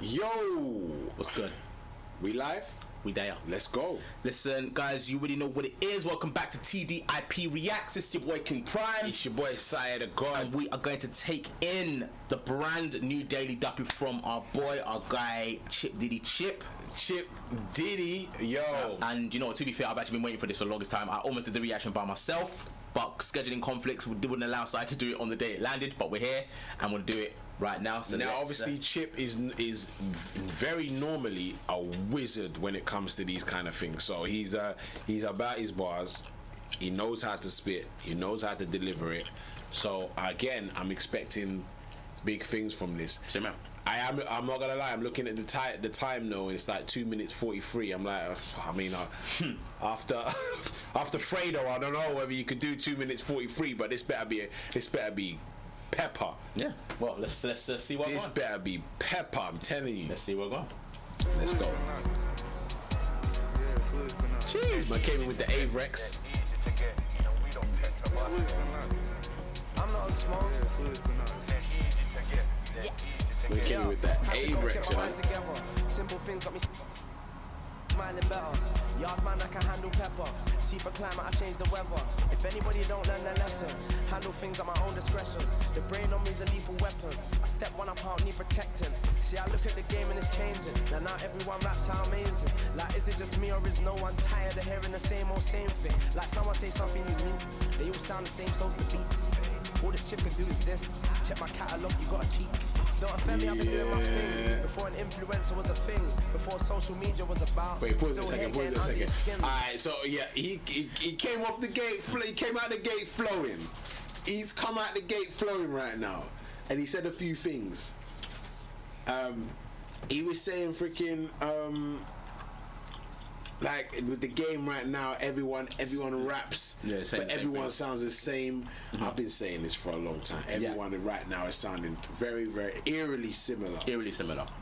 Yo! What's good? We live? We there. Let's go. Listen, guys, you already know what it is. Welcome back to TDIP Reacts. It's your boy King Prime. It's your boy Sire the God. And we are going to take in the brand new Daily Duppy from our boy, our guy, Chip Diddy. Yo. And you know what, to be fair, I've actually been waiting for this for the longest time. I almost did the reaction by myself, but scheduling conflicts wouldn't allow Sire to do it on the day it landed, but we're here and we'll do it right now. So now obviously Chip is very normally a wizard when it comes to these kind of things. So he's about his bars. He knows how to spit. He knows how to deliver it. So again, I'm expecting big things from this. Same man. I'm not gonna lie. I'm looking at the time now, and it's like 2 minutes 43. I'm like, after Fredo, I don't know whether you could do 2 minutes 43, but this better be pepper. Yeah. Well, let's see what. This better be pepper. I'm telling you. Let's see what we're going. Let's go. Jeez, man came in with the Avrex. I'm not small. Man came in with that Avrex, man. Simple things got me smiling better. Yard man, I can handle pepper. See for climate, I change the weather. If anybody don't learn their lesson, handle things at my own discretion. The brain on me is a lethal weapon. I step one up, I don't need protecting. See, I look at the game and it's changing. Now everyone raps how amazing. Like, is it just me or is no one tired of hearing the same thing? Like someone say something unique, they all sound the same, so's the beats. All the Chip can do is this. Check my catalogue, you got a cheek. Don't offend me, I've been doing my thing. Before an influencer was a thing. Before social media was about. Wait, pause it a second. Alright, so yeah, he came off the gate, he came out the gate flowing. He's come out the gate flowing right now. And he said a few things. He was saying freaking like with the game right now, everyone raps, but everyone sounds the same. I've been saying this for a long time. Everyone right now is sounding very, very eerily similar. Eerily similar,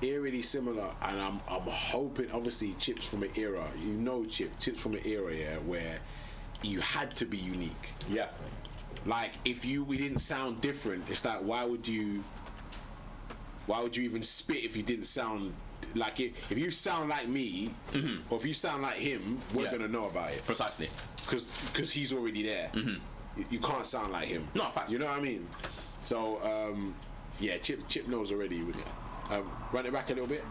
and I'm hoping. Obviously, Chip's from an era. You know, Chip's from an era, yeah, where you had to be unique. Yeah. Like if we didn't sound different, it's like why would you even spit if you didn't sound like it? If you sound like me, or if you sound like him, we're gonna know about it. Precisely. Because he's already there. You can't sound like him. No, facts. You know what I mean? So yeah, Chip knows already. Run it back a little bit.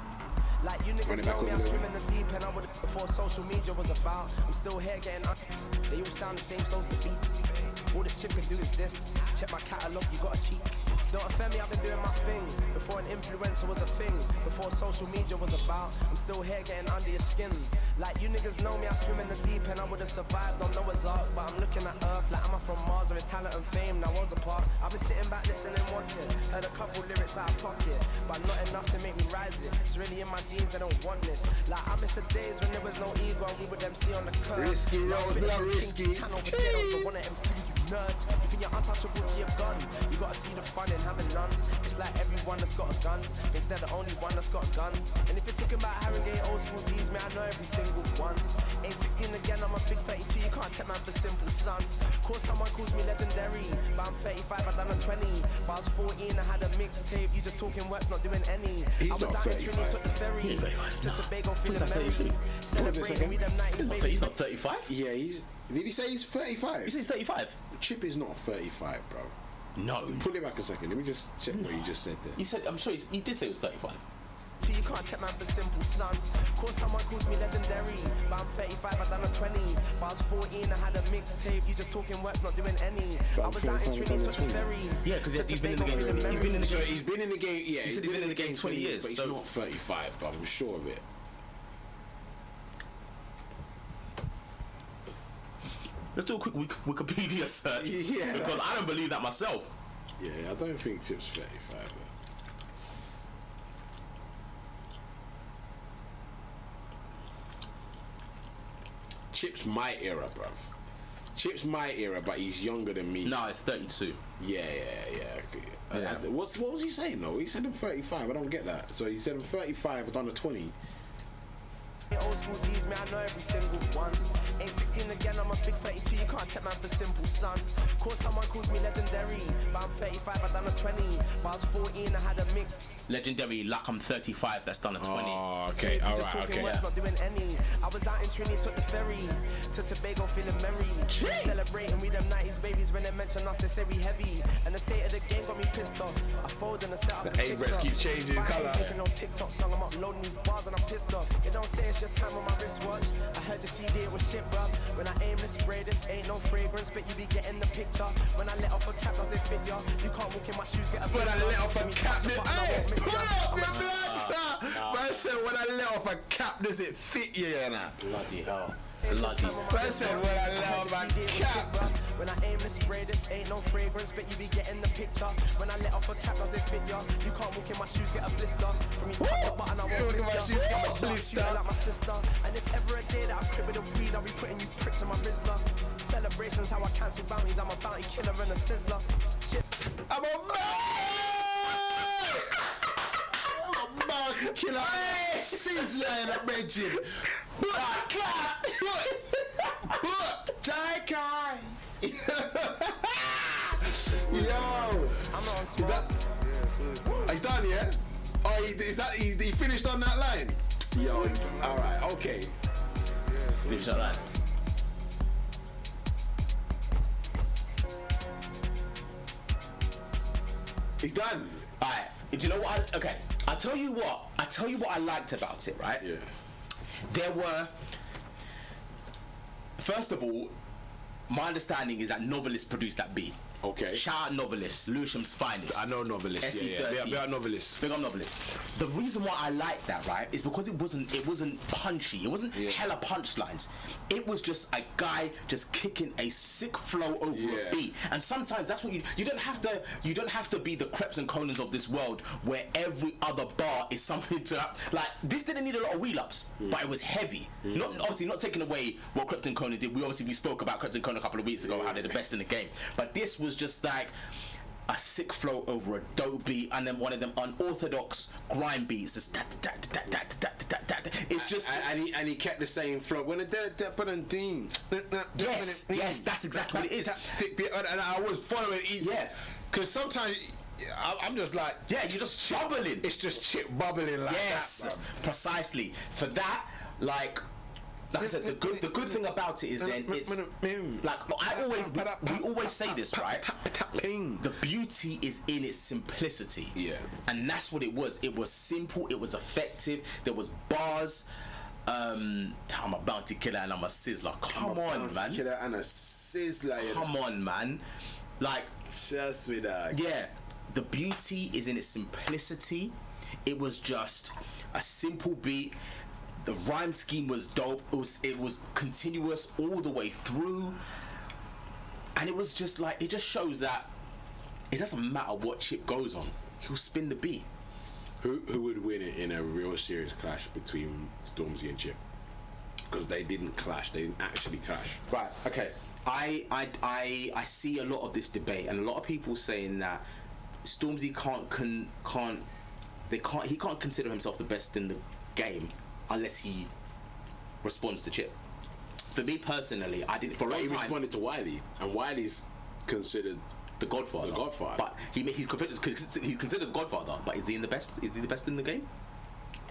Like you niggas know me, I'm swimming the deep end. I would before social media was about. I'm still here getting up. They all sound the same, so's the beats. All the Chip can do is this. Check my catalogue, you got a cheek. Don't offend me, I've been doing my thing. Before an influencer was a thing. Before social media was about. I'm still here getting under your skin. Like you niggas know me, I'm swimming the deep end. I would have survived on Noah's Ark, but I'm looking at Earth like am I from Mars or is talent and fame now was a part. I've been sitting back listening, watching. Heard a couple lyrics out of pocket, but not enough to make me rise it. It's really in my genes, I don't want this. Like I miss the days when there was no ego and we would MC on the curb. Risky Rose, not risky. One of MC, you nerds. You think you're untouchable to your gun. You gotta see the fun in having none. It's like everyone that's got a gun thinks they're the only one that's got a gun. And if you're talking about Harringay old school D's, man, I know every single one. Ain't 16 again, I'm a big 32. You can't take man for simple son. Course someone calls me legendary, but I'm 35, I done a 20. But I was 14, I had a mixtape. You just talking words, not doing any. He's I was not out in Trinity, took the ferry to Tobago, feeling merry. Celebrating with them 90s, baby. He's not 35? Yeah, did he say he's 35? He says 35. Chip is not 35, bro. No. Pull it back a second. Let me just check what you just said there. He said, I'm sure he did say it was 35. You can't take man for simple son. Course someone calls me legendary, but I'm 35, I done a 20. But I was 14, I had a mixtape. You just talking words, not doing any. I was out in Trinity, took the ferry. Yeah, because he's been in the game. He's been in the game. Yeah, he said he's been in the game 20 years, but he's not 35. But I'm sure of it. Let's do a quick Wikipedia search. Yeah. Because I don't believe that myself. Yeah, I don't think Chip's 35. Chip's my era, bruv. Chip's my era, but he's younger than me. No, it's 32. Yeah. Okay. What was he saying though? He said I'm 35. I don't get that. So he said I'm 35. I've done a 20. Old school D's, man, I know every single one. Ain't 16 16 again, I'm a big 32, you can't take man for simple, son. Cause someone calls me legendary, but I'm 35, I done a 20. But I was 14, I had a mix. Legendary, like I'm 35, that's done a 20. Oh, okay, alright, okay. Words, not doing any. I was out in Trinity, took the ferry to Tobago, feeling merry. Celebrating with them 90s babies when they mention us, they say we heavy. And the state of the game got me pissed off. I fold and I set up the A-Breast keeps changing colour. Making on TikTok song, I'm uploading these bars and I'm pissed off. It don't say it's your time on my wristwatch. I heard your CD, it was shit, bruv. When I aim to spray, this ain't no fragrance, but you be getting the picture. When I let off a cap, does it fit ya? You can't walk in my shoes, get a When I let off a cap, hey, pull up, man said when I let off a cap, does it fit you, you know? Bloody hell. Man said when I let off a cap. When I aim to spray, this ain't no fragrance, but you be getting the picture. When I let off a cap, does it fit ya? You can't walk in my shoes, get a blister. From you touch the button, I won't miss ya. I'm a blister like my sister. And if ever a day that I crib with a weed, I'll be putting you pricks in my Rizzler. Celebrations, how I cancel bounties, I'm a bounty killer and a sizzler. I'm a bounty killer, sizzler in a bedroom. Jaikai. Yo, I'm not on spot. He's done, yeah? Oh, he finished on that line? Yo, alright, okay. Finish that line. He's done. Alright, do you know what? I tell you what I liked about it, right? Yeah. There were, first of all, my understanding is that Novelist produced that beat. Okay. Shout out Novelist, Lewisham's finest. I know Novelist. Yeah. Big up Novelist. Big up Novelist. The reason why I like that, right, is because it wasn't punchy. It wasn't hella punchlines. It was just a guy just kicking a sick flow over a beat. And sometimes that's what you don't have to be the Kreps and Conans of this world where every other bar is something to like. This didn't need a lot of wheel ups, but it was heavy. Not taking away what Kreps and Conan did. We spoke about Kreps and Conan a couple of weeks ago, how they're the best in the game. But this was just like a sick flow over a dope beat, and then one of them unorthodox grime beats. Just it's just and he kept the same flow. When yes, that's exactly what it is. And I was following each. Yeah, because sometimes I'm just like, you're just bubbling. It's just chip bubbling like that. Precisely. For that, like I said, the good thing about it is then it's like we always say this, right? The beauty is in its simplicity. Yeah. And that's what it was. It was simple, it was effective, there was bars. I'm a bounty killer and I'm a sizzler. Come on, man. Bounty killer and a sizzler. Come on, man. Like, just with that. Yeah. The beauty is in its simplicity. It was just a simple beat. The rhyme scheme was dope. It was continuous all the way through, and it was just like, it just shows that it doesn't matter what Chip goes on, he'll spin the beat. Who would win it in a real serious clash between Stormzy and Chip? Because they didn't clash. They didn't actually clash. Right. Okay. I see a lot of this debate, and a lot of people saying that Stormzy he can't consider himself the best in the game unless he responds to Chip. For me personally, I didn't. For a long time, he responded to Wiley, and Wiley's considered the Godfather. But he's considered the Godfather. But is he the best? Is he the best in the game?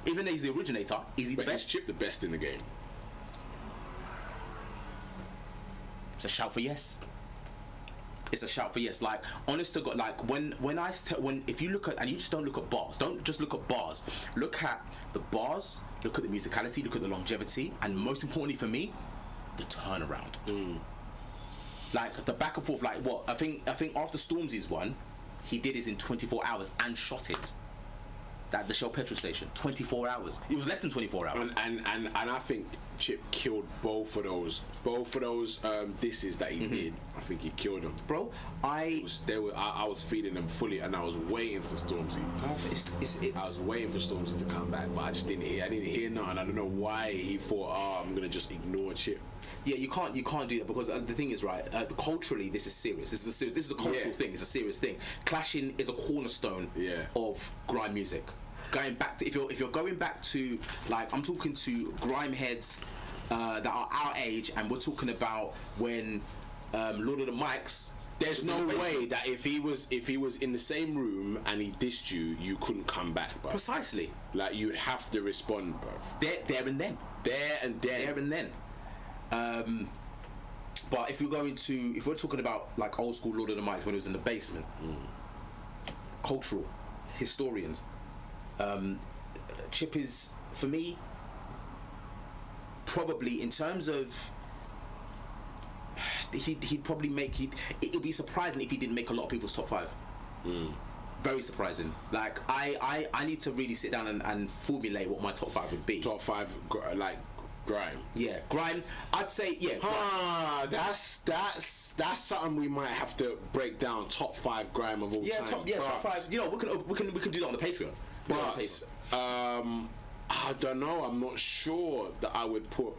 Even though he's the originator, is he the best? Is Chip the best in the game? It's a shout for yes. It's a shout for yes. Like, honest to God, like if you look at, and you just don't look at bars, don't just look at bars. Look at the bars. Look at the musicality. Look at the longevity, and most importantly for me, the turnaround. Like the back and forth. Like what I think after Stormzy's one, he did his in 24 hours and shot it. At the Shell petrol station, 24 hours. It was less than 24 hours. And I think Chip killed both of those disses that he did. I think he killed them, bro. I was feeding them fully, and I was waiting for Stormzy. I was waiting for Stormzy to come back, but I just didn't hear. I didn't hear nothing. I don't know why he thought, I'm gonna just ignore Chip. Yeah, you can't do that, because the thing is, right? Culturally, this is serious. This is a cultural thing. It's a serious thing. Clashing is a cornerstone of grime music. Going back to, if you're going back to, like, I'm talking to grime heads that are our age, and we're talking about when Lord of the Mics. There's no way that if he was in the same room and he dissed you, you couldn't come back, bro. Precisely. Like, you'd have to respond, bro. There and then. There and then. But if we're talking about like old school Lord of the Mics when it was in the basement, cultural historians, Chip is, for me, probably in terms of he'd probably make it'd be surprising if he didn't make a lot of people's top 5. Very surprising. Like I need to really sit down and formulate what my top 5 would be. Top 5 like grime. Yeah, grime. I'd say that's something we might have to break down. Top 5 grime of all time. Top 5. You know, we can do that on the Patreon. But I don't know. I'm not sure that I would put.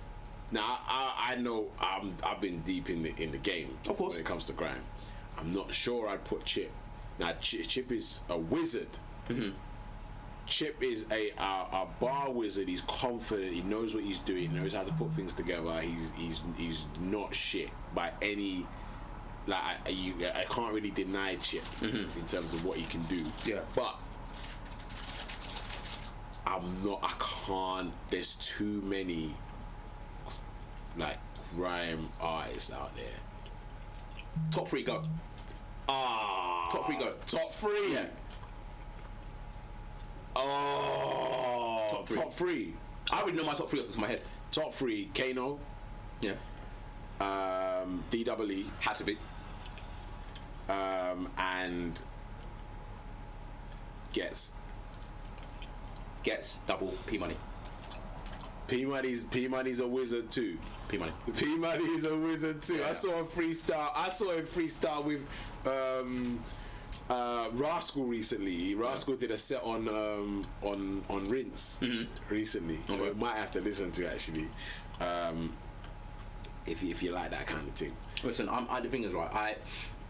Now I know I've been deep in the game, of course, when it comes to grime. I'm not sure I'd put Chip. Now Chip is a wizard. Chip is a bar wizard. He's confident. He knows what he's doing. He knows how to put things together. He's not shit by any. Like I can't really deny Chip in terms of what he can do. Yeah, but I can't. There's too many like grime artists out there. Top 3 go. Top 3 go. Top 3. Yeah. Top 3. I already know my top 3 off the top of my head. Top 3: Kano. Yeah. DWE. Has to be. And Gets double P Money. P Money's a wizard too. P Money is a wizard too. Yeah. I saw him freestyle with Rascal recently. Rascal did a set on Rinse recently. Okay. We might have to listen to actually. If you like that kind of thing. Listen, the thing is, right, I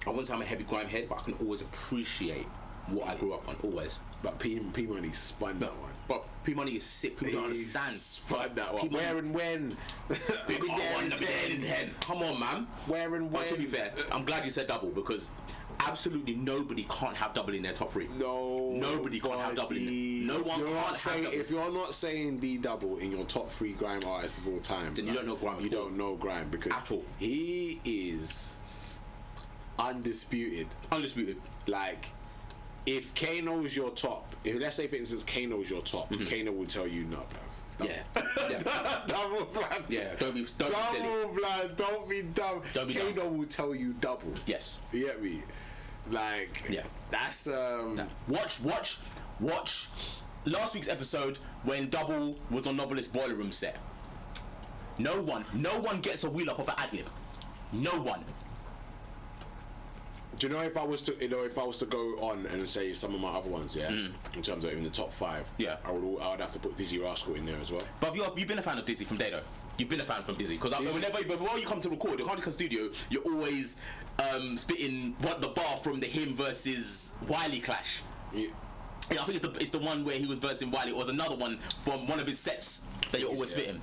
wouldn't say I'm a heavy grime head, but I can always appreciate what I grew up on, always. But P Money spun that one. But P Money is sick. People don't understand. Spun that one. Where and when? Big R1 Come on, man. Where and when? But to be fair, I'm glad you said double, because absolutely nobody can't have double in their top 3. Nobody can't have double in there. No one can't have double. If you're not saying D double in your top 3 grime artists of all time, then you don't know grime. You don't know grime, because at all. He is undisputed. Like, if Kano's your top, let's say for instance Kano's your top, Kano will tell you no, bruv. Yeah. Double blind. Yeah. Don't be silly. Blind. Don't be dumb. Kano will tell you double. Yes. You get me? Like, yeah. That's Watch last week's episode when Double was on Novelist Boiler Room set. No one gets a wheel up of an ad-lib. No one. Do you know, if I was to go on and say some of my other ones, in terms of in the top 5, I would have to put Dizzy Rascal in there as well. But you've been a fan of Dizzy from day though. You've been a fan from Dizzy, because before you come to record, the Hardcore studio, you're always spitting the bar from the him versus Wiley clash. Yeah, I think it's the one where he was versing Wiley. It was another one from one of his sets that you're always spitting.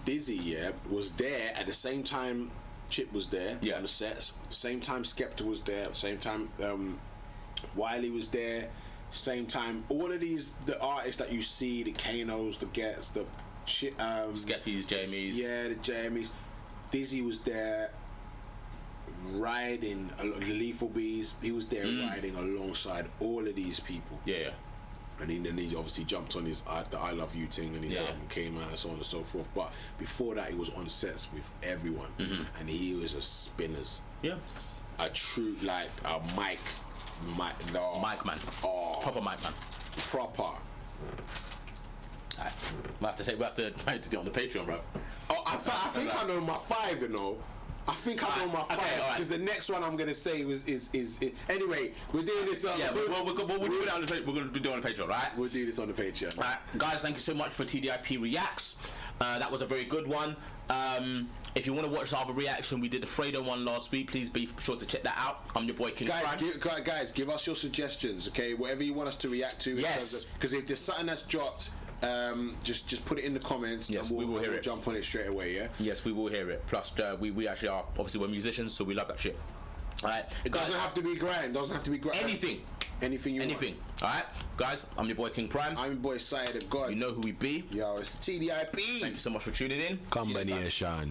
Dizzy, was there at the same time Chip was there on the sets. Same time Skepta was there. Same time Wiley was there. Same time all of the artists that you see, the Kanos, the Gets, the Skeppies, Jamies. Yeah, the Jamies. Dizzy was there riding the Lethal Bees. He was there riding alongside all of these people. Yeah. And then he obviously jumped on his the I Love You thing, and his album came out and so on and so forth. But before that, he was on sets with everyone, and he was a spinners. Yeah, a true like a mic man. Oh, proper mic man. Proper. We have to do it on the Patreon, bro. Oh, I think I know my 5. You know. I think I know my 5, because the next one I'm gonna say is anyway. We're doing this. We'll do it on the we're gonna be doing on the Patreon, right? We'll do this on the Patreon. Right, guys, thank you so much for TDIP Reacts. That was a very good one. If you want to watch the other reaction, we did the Fredo one last week. Please be sure to check that out. I'm your boy King. Guys, give us your suggestions, okay? Whatever you want us to react to. Yes. Because if there's something that's dropped just put it in the comments. Yes, and we will hear it. Jump on it straight away. Yeah. Yes, we will hear it. Plus, we actually are obviously we're musicians, so we love that shit. All right. It doesn't have to be grime. Anything you want. Alright, guys, I'm your boy King Prime. I'm your boy Syed the God. You know who we be. Yo, it's TDIP. Thank you so much for tuning in. Combination.